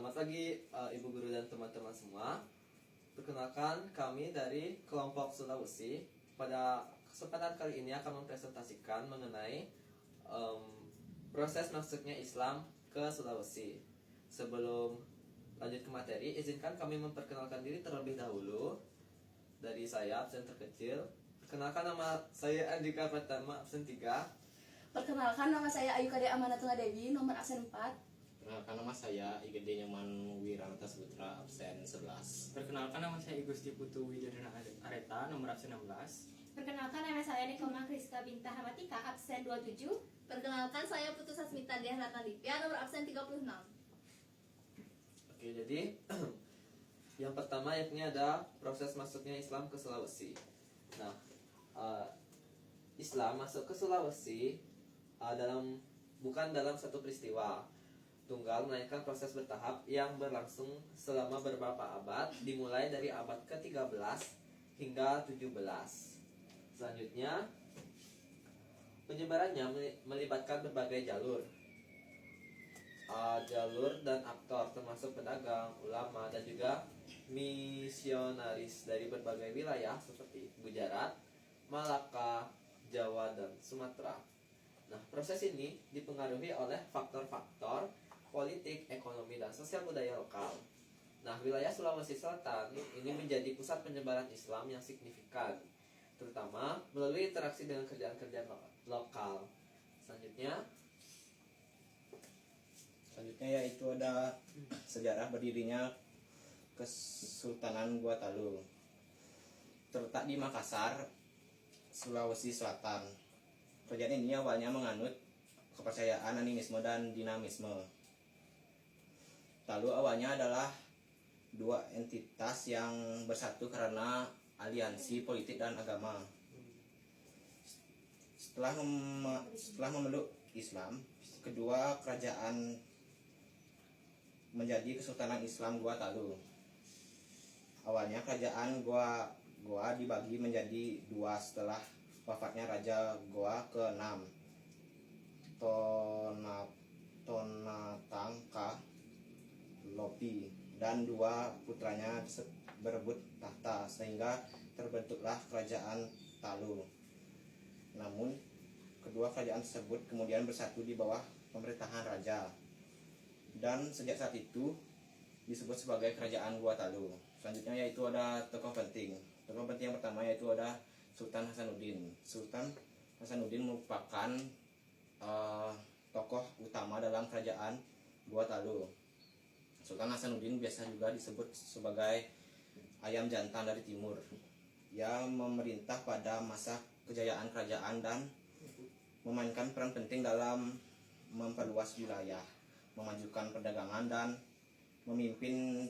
Selamat pagi Ibu Guru dan teman-teman semua. Perkenalkan, kami dari kelompok Sulawesi. Pada kesempatan kali ini akan mempresentasikan mengenai proses masuknya Islam ke Sulawesi. Sebelum lanjut ke materi, izinkan kami memperkenalkan diri terlebih dahulu. Dari saya, absen terkecil. Perkenalkan, nama saya Andika Pratama, absen 3. Perkenalkan, nama saya Ayu Kade Amanatullah Dewi, nomor absen 4. Perkenalkan, nama saya IGD Nyoman Wiranta Saputra, absen 11. Perkenalkan, nama saya Igusti Putu Widodana Areta, nomor absen 16. Perkenalkan, nama saya Nikoma Kriska Binta Hamatika, absen 27. Perkenalkan, saya Putu Sasmita Diah Ratnadipya, nomor absen 36. Oke, jadi yang pertama yakni ada proses masuknya Islam ke Sulawesi. Nah, Islam masuk ke Sulawesi bukan dalam satu peristiwa tunggal, melainkan proses bertahap yang berlangsung selama beberapa abad, dimulai dari abad ke-13 hingga 17. Selanjutnya, penyebarannya melibatkan berbagai jalur dan aktor, termasuk pedagang, ulama, dan juga misionaris dari berbagai wilayah seperti Gujarat, Malaka, Jawa, dan Sumatera. Nah, proses ini dipengaruhi oleh faktor-faktor politik, ekonomi, dan sosial budaya lokal. Nah, wilayah Sulawesi Selatan ini menjadi pusat penyebaran Islam yang signifikan, terutama melalui interaksi dengan kerjaan-kerjaan lokal. Selanjutnya yaitu ada sejarah berdirinya Kesultanan Gua Talu. Terletak di Makassar, Sulawesi Selatan. Kerajaan ini awalnya menganut kepercayaan animisme dan dinamisme. Talu awalnya adalah dua entitas yang bersatu karena aliansi politik dan agama. Setelah memeluk Islam, kedua kerajaan menjadi Kesultanan Islam Gua Talu. Awalnya kerajaan Goa dibagi menjadi dua setelah wafatnya Raja Goa ke-6, Tonatangka Lopi, dan dua putranya berebut tahta, sehingga terbentuklah kerajaan Talu. Namun kedua kerajaan tersebut kemudian bersatu di bawah pemerintahan raja, dan sejak saat itu disebut sebagai kerajaan Gua Talu. Selanjutnya yaitu ada tokoh penting. Tokoh penting yang pertama yaitu ada Sultan Hasanuddin. Sultan Hasanuddin merupakan tokoh utama dalam kerajaan Gua Talu. Sultan Hasanuddin biasa juga disebut sebagai ayam jantan dari timur. Ia memerintah pada masa kejayaan kerajaan dan memainkan peran penting dalam memperluas wilayah, memajukan perdagangan, dan memimpin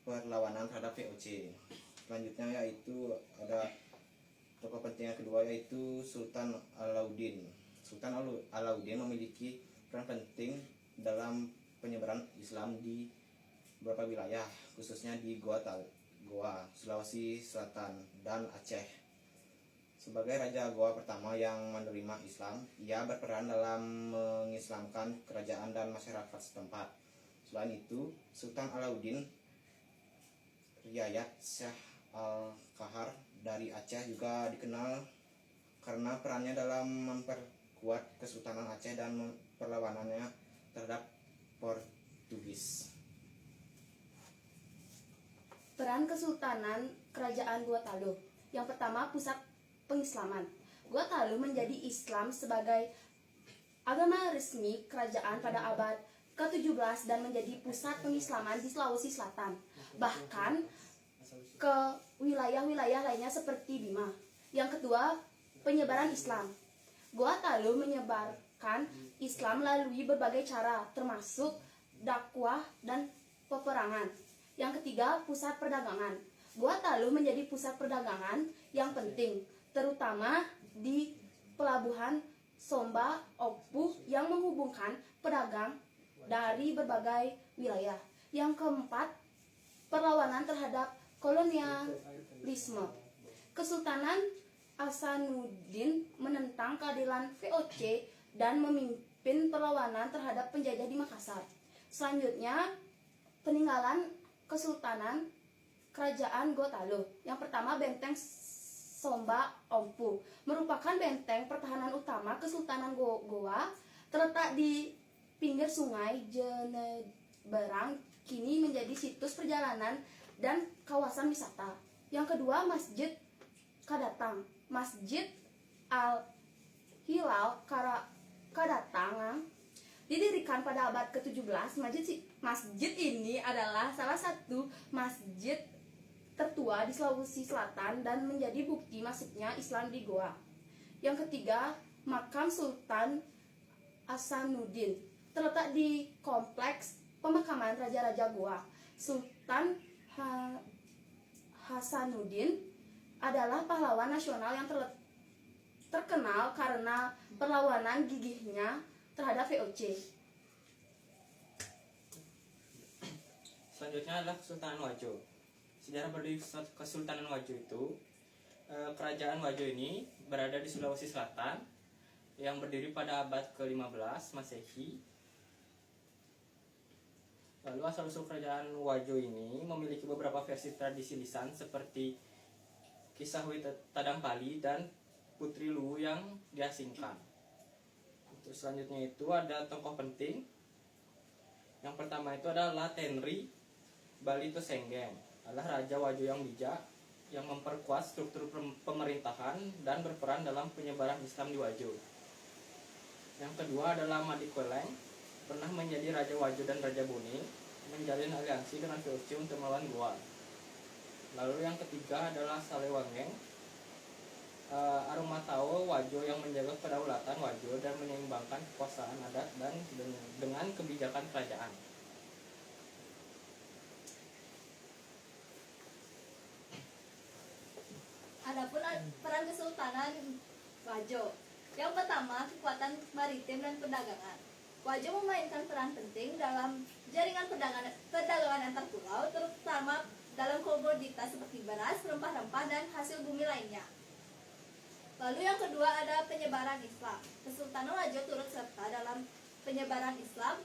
perlawanan terhadap VOC. Selanjutnya yaitu ada tokoh penting yang kedua yaitu Sultan Alauddin. Sultan Alauddin memiliki peran penting dalam penyebaran Islam di beberapa wilayah, khususnya di Goa, Sulawesi Selatan, dan Aceh. Sebagai Raja Goa pertama yang menerima Islam, ia berperan dalam mengislamkan kerajaan dan masyarakat setempat. Selain itu, Sultan Alauddin Riayat Shah Al-Kahar dari Aceh juga dikenal karena perannya dalam memperkuat Kesultanan Aceh dan perlawanannya terhadap Portugis. Peran Kesultanan Kerajaan Gua Talu. Yang pertama, pusat pengislaman. Gua Talu menjadi Islam sebagai agama resmi kerajaan pada abad ke-17 dan menjadi pusat pengislaman di Sulawesi Selatan, bahkan ke wilayah-wilayah lainnya seperti Bima. Yang kedua, penyebaran Islam. Gua Talu menyebarkan Islam melalui berbagai cara, termasuk dakwah dan peperangan. Yang ketiga, pusat perdagangan. Gua Talu menjadi pusat perdagangan yang penting, terutama di pelabuhan Somba Opuh yang menghubungkan pedagang dari berbagai wilayah. Yang keempat, perlawanan terhadap kolonialisme. Kesultanan Hasanuddin menentang keadilan VOC dan memimpin perlawanan terhadap penjajah di Makassar. Selanjutnya, peninggalan Kesultanan Kerajaan Gotalo. Yang pertama Benteng Somba Ompu, merupakan benteng pertahanan utama Kesultanan Goa, terletak di pinggir sungai Jeneberang, kini menjadi situs perjalanan dan kawasan wisata. Yang kedua Masjid Kadatang. Masjid Al Hilal Kadatang didirikan pada abad ke-17. Masjid ini adalah salah satu masjid tertua di Sulawesi Selatan dan menjadi bukti masuknya Islam di Goa. Yang ketiga, Makam Sultan Hasanuddin, terletak di kompleks pemakaman Raja-Raja Goa. Sultan Hasanuddin adalah pahlawan nasional yang terkenal karena perlawanan gigihnya terhadap VOC. Selanjutnya adalah Kesultanan Wajo. Sejarah berdiri Kesultanan Wajo itu, kerajaan Wajo ini berada di Sulawesi Selatan yang berdiri pada abad ke-15 Masehi. Lalu asal-usul kerajaan Wajo ini memiliki beberapa versi tradisi lisan seperti Kisah Wi Tadampali dan Putri Luwu yang diasingkan. Terus selanjutnya itu ada tokoh penting. Yang pertama itu adalah Tenri Bali Tosenggen, adalah Raja Wajo yang bijak yang memperkuat struktur pemerintahan dan berperan dalam penyebaran Islam di Wajo. Yang kedua adalah Madikweleng, pernah menjadi Raja Wajo dan Raja Bone, menjalin aliansi dengan VOC untuk melawan Goa. Lalu yang ketiga adalah Salewangeng, Arumatao Wajo yang menjaga kedaulatan Wajo dan menyeimbangkan kekuasaan adat dan dengan kebijakan kerajaan. Adapun peran Kesultanan Wajo. Yang pertama, kekuatan maritim dan perdagangan. Wajo memainkan peran penting dalam jaringan perdagangan antar pulau, terutama dalam komoditas seperti beras, rempah-rempah, dan hasil bumi lainnya. Lalu yang kedua ada penyebaran Islam. Kesultanan Wajo turut serta dalam penyebaran Islam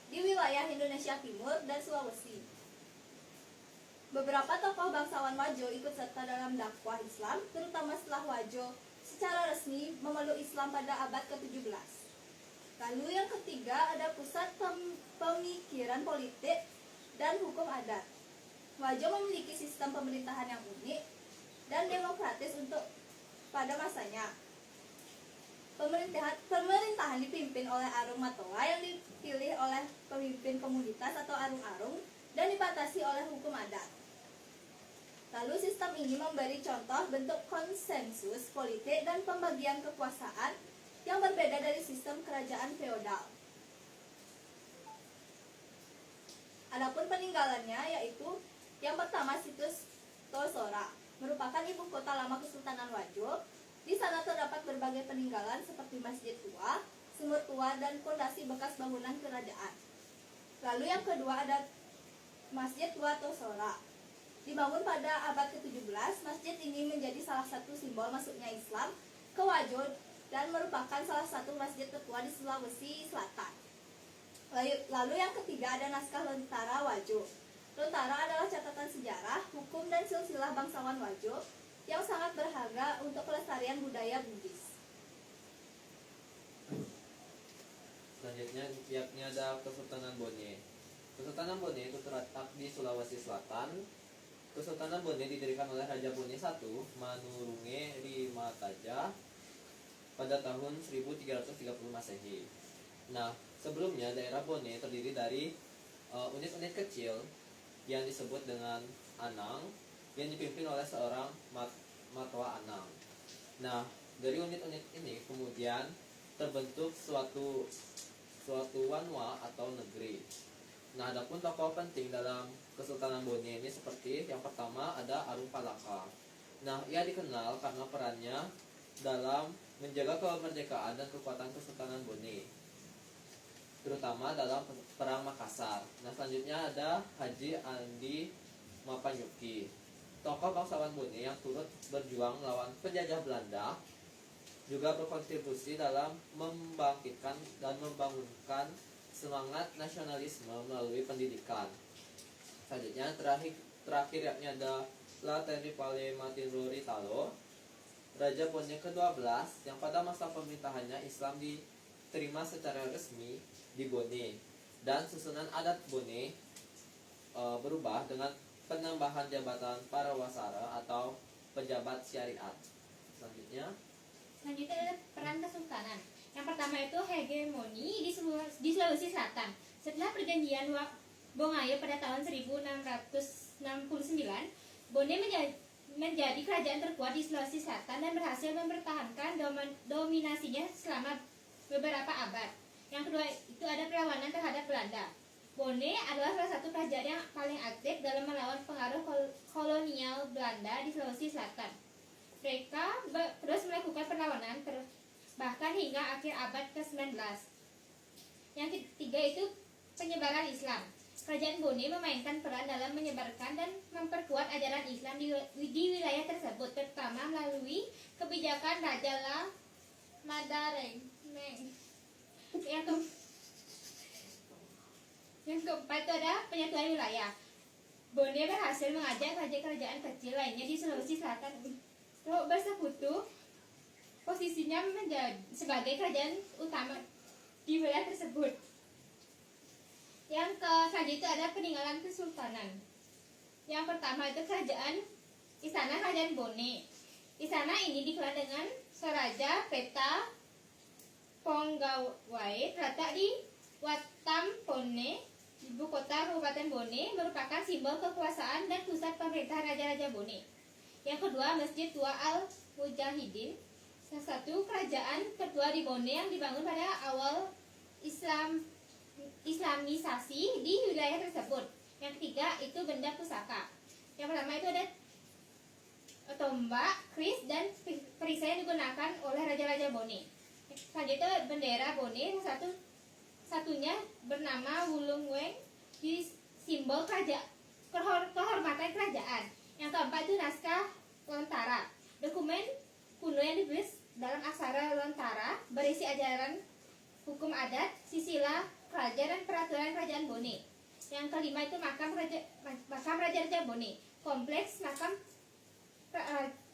di wilayah Indonesia Timur dan Sulawesi. Beberapa tokoh bangsawan Wajo ikut serta dalam dakwah Islam, terutama setelah Wajo secara resmi memeluk Islam pada abad ke-17. Lalu yang ketiga ada pusat pemikiran politik dan hukum adat. Wajo memiliki sistem pemerintahan yang unik dan demokratis untuk pada masanya. Pemerintahan dipimpin oleh Arung Matoa yang dipilih oleh pemimpin komunitas atau arung-arung dan dibatasi oleh hukum adat. Lalu sistem ini memberi contoh bentuk konsensus politik dan pembagian kekuasaan yang berbeda dari sistem kerajaan feodal. Adapun peninggalannya yaitu yang pertama situs Tosora, merupakan ibu kota lama Kesultanan Wajo. Di sana terdapat berbagai peninggalan seperti masjid tua, sumur tua, dan fondasi bekas bangunan kerajaan. Lalu yang kedua ada Masjid Tua Tosora. Dibangun pada abad ke-17, masjid ini menjadi salah satu simbol masuknya Islam ke Wajo dan merupakan salah satu masjid tertua di Sulawesi Selatan. Lalu yang ketiga ada naskah Lontara Wajo. Lontara adalah catatan sejarah, hukum, dan silsilah bangsawan Wajo yang sangat berharga untuk pelestarian budaya Bugis. Selanjutnya yakni ada Kesultanan Bone. Kesultanan Bone itu terletak di Sulawesi Selatan. Kesultanan Bone didirikan oleh Raja Bone I Manurunge Rimataja pada tahun 1330 Masehi. Nah, sebelumnya daerah Bone terdiri dari unit-unit kecil yang disebut dengan Anang yang dipimpin oleh seorang Matoa Anang. Nah, dari unit-unit ini kemudian terbentuk suatu wanwa atau negeri. Nah, adapun tokoh penting dalam Kesultanan Bone ini seperti yang pertama ada Arung Palaka. Nah, ia dikenal karena perannya dalam menjaga kemerdekaan dan kekuatan Kesultanan Bone, terutama dalam Perang Makassar. Nah, selanjutnya ada Haji Andi Mapanyuki, tokoh bangsawan Bone yang turut berjuang melawan penjajah Belanda, juga berkontribusi dalam membangkitkan dan membangunkan semangat nasionalisme melalui pendidikan. Selanjutnya terakhir yakni ada La Terripale Matinuri Talo, Raja Bone ke-12 yang pada masa pemerintahannya Islam diterima secara resmi di Bone, dan susunan adat Bone berubah dengan penambahan jabatan para wasara atau pejabat syariat. Selanjutnya Selanjutnya ada peran kesultanan. Yang pertama itu hegemoni di Sulawesi Selatan. Setelah perjanjian Bongayo pada tahun 1669, Bone menjadi kerajaan terkuat di Sulawesi Selatan dan berhasil mempertahankan dominasinya selama beberapa abad. Yang kedua itu ada perlawanan terhadap Belanda. Bone adalah salah satu kerajaan yang paling aktif dalam melawan pengaruh kolonial Belanda di Sulawesi Selatan. Mereka terus melakukan perlawanan bahkan hingga akhir abad ke-19. Yang ketiga itu penyebaran Islam. Kerajaan Bone memainkan peran dalam menyebarkan dan memperkuat ajaran Islam di wilayah tersebut, terutama melalui kebijakan Raja La Madareng. Yang keempat itu ada penyatuan wilayah. Bone berhasil mengajak kerajaan kecil lainnya di Sulawesi Selatan untuk bersekutu. Posisinya menjadi sebagai kerajaan utama di wilayah tersebut. Yang selanjutnya ada peninggalan kesultanan. Yang pertama itu Istana Kerajaan Bone. Istana ini dikelola dengan Saraja Peta Ponggawai, terletak di Watam Bone, ibu kota Kabupaten Bone, merupakan simbol kekuasaan dan pusat pemerintahan Raja-Raja Bone. Yang kedua, Masjid Tua Al Mujahidin, salah satu kerajaan tertua di Bone yang dibangun pada awal Islamisasi di wilayah tersebut. Yang ketiga itu benda pusaka. Yang pertama itu ada tombak, keris, dan perisai yang digunakan oleh Raja-Raja Bone. Selanjutnya bendera Bone satunya bernama Wulung Weng, di simbol kehormatan kerajaan. Yang keempat itu naskah Lontara, dokumen kuno yang ditulis dalam aksara Lontara, berisi ajaran hukum adat, sisilah kerajaan dan peraturan kerajaan Bone. Yang kelima itu makam Raja-Raja Bone. Kompleks makam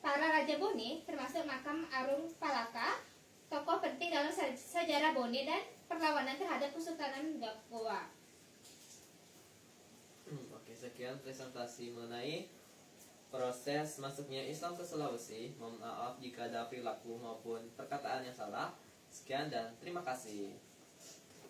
para Raja Bone termasuk makam Arung Palaka, tokoh penting dalam sejarah Bone dan perlawanan terhadap Kesultanan Goa. Oke, sekian presentasi mengenai proses masuknya Islam ke Sulawesi. Mohon maaf jika ada perilaku maupun perkataan yang salah. Sekian dan terima kasih.